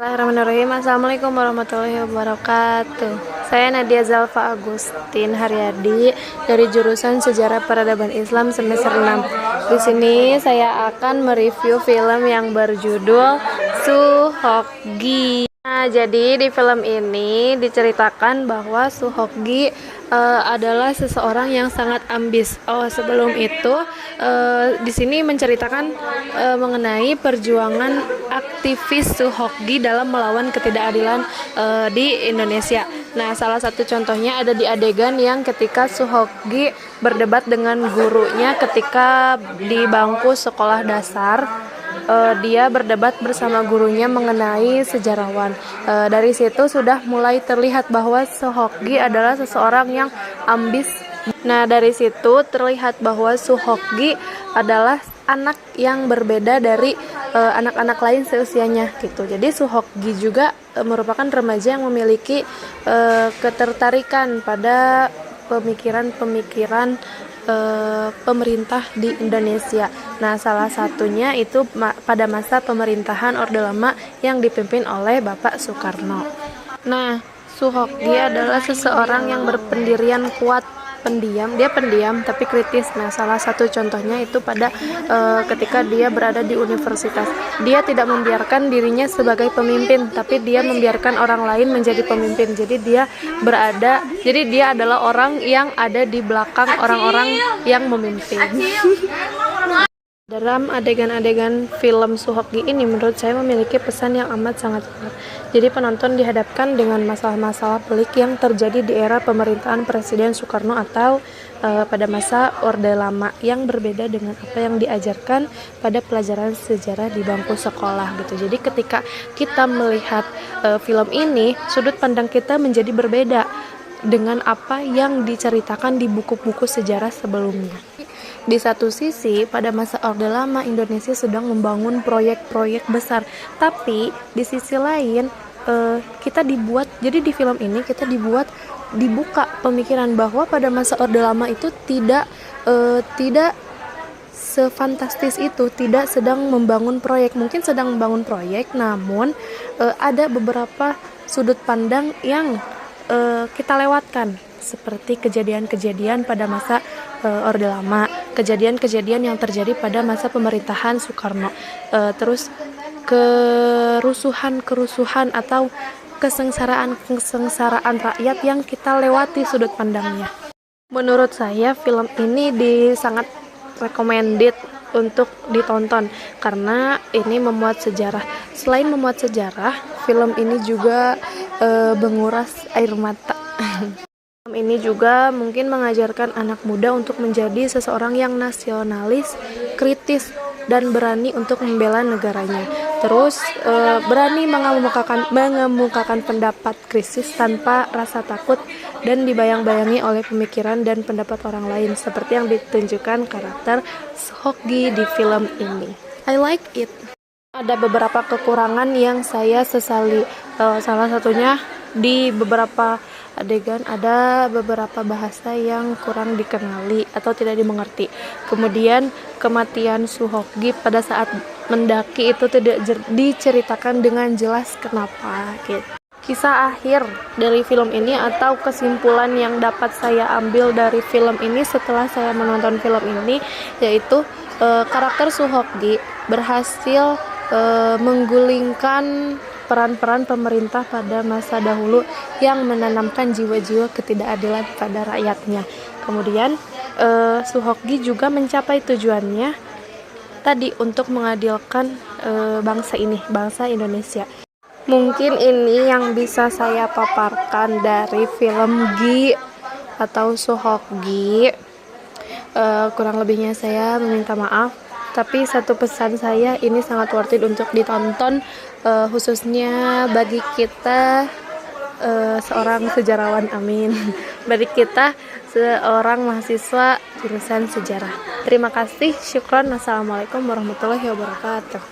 Bismillahirrahmanirrahim. Assalamualaikum warahmatullahi wabarakatuh. Saya Nadia Zalfa Agustin Haryadi dari jurusan Sejarah Peradaban Islam semester 6. Di sini saya akan mereview film yang berjudul Suhokgi. Nah, jadi di film ini diceritakan bahwa Suhokgi adalah seseorang yang sangat ambis. Sebelum itu di sini menceritakan mengenai perjuangan aktivis Suhokgi dalam melawan ketidakadilan di Indonesia. Nah, salah satu contohnya ada di adegan yang ketika Suhokgi berdebat dengan gurunya ketika di bangku sekolah dasar. Dia berdebat bersama gurunya mengenai sejarawan. Dari situ sudah mulai terlihat bahwa Suhokgi adalah seseorang yang ambis. Nah, dari situ terlihat bahwa Suhokgi adalah anak yang berbeda dari anak-anak lain seusianya gitu. Jadi Suhokgi juga merupakan remaja yang memiliki ketertarikan pada pemikiran-pemikiran pemerintah di Indonesia. Nah, salah satunya itu pada masa pemerintahan Orde Lama yang dipimpin oleh Bapak Soekarno. Nah, Suhokgi adalah seseorang yang berpendirian kuat, dia pendiam tapi kritis. Nah, salah satu contohnya itu pada ketika dia berada di universitas. Dia tidak membiarkan dirinya sebagai pemimpin, tapi dia membiarkan orang lain menjadi pemimpin. Jadi dia adalah orang yang ada di belakang orang-orang yang memimpin. Dalam adegan-adegan film Suhokgi ini menurut saya memiliki pesan yang amat sangat benar. Jadi penonton dihadapkan dengan masalah-masalah pelik yang terjadi di era pemerintahan Presiden Soekarno atau pada masa Orde Lama yang berbeda dengan apa yang diajarkan pada pelajaran sejarah di bangku sekolah gitu. Jadi ketika kita melihat film ini, sudut pandang kita menjadi berbeda dengan apa yang diceritakan di buku-buku sejarah sebelumnya. Di satu sisi, pada masa Orde Lama Indonesia sedang membangun proyek-proyek besar, tapi di sisi lain jadi di film ini kita dibuka pemikiran bahwa pada masa Orde Lama itu tidak sefantastis itu, tidak sedang membangun proyek. Mungkin sedang membangun proyek, namun ada beberapa sudut pandang yang kita lewatkan, seperti kejadian-kejadian pada masa Orde Lama, kejadian-kejadian yang terjadi pada masa pemerintahan Soekarno, terus kerusuhan atau kesengsaraan rakyat yang kita lewati sudut pandangnya. Menurut saya film ini sangat recommended untuk ditonton karena ini memuat sejarah. Selain memuat sejarah, film ini juga menguras air mata. Film ini juga mungkin mengajarkan anak muda untuk menjadi seseorang yang nasionalis, kritis, dan berani untuk membela negaranya. Terus berani mengemukakan pendapat krisis tanpa rasa takut dan dibayang-bayangi oleh pemikiran dan pendapat orang lain, seperti yang ditunjukkan karakter Suhokgi di film ini. I like it. Ada beberapa kekurangan yang saya sesali. Salah satunya di beberapa adegan ada beberapa bahasa yang kurang dikenali atau tidak dimengerti. Kemudian kematian Suhokgi pada saat mendaki itu tidak diceritakan dengan jelas kenapa gitu. Kisah akhir dari film ini atau kesimpulan yang dapat saya ambil dari film ini setelah saya menonton film ini yaitu karakter Suhokgi berhasil menggulingkan peran-peran pemerintah pada masa dahulu yang menanamkan jiwa-jiwa ketidakadilan pada rakyatnya. Kemudian Suhokgi juga mencapai tujuannya tadi untuk mengadilkan bangsa Indonesia. Mungkin ini yang bisa saya paparkan dari film Gi atau Suhokgi. Kurang lebihnya saya meminta maaf. Tapi satu pesan saya, ini sangat worth it untuk ditonton, khususnya bagi kita seorang sejarawan, amin. Bagi kita seorang mahasiswa jurusan sejarah. Terima kasih, syukron. Assalamualaikum warahmatullahi wabarakatuh.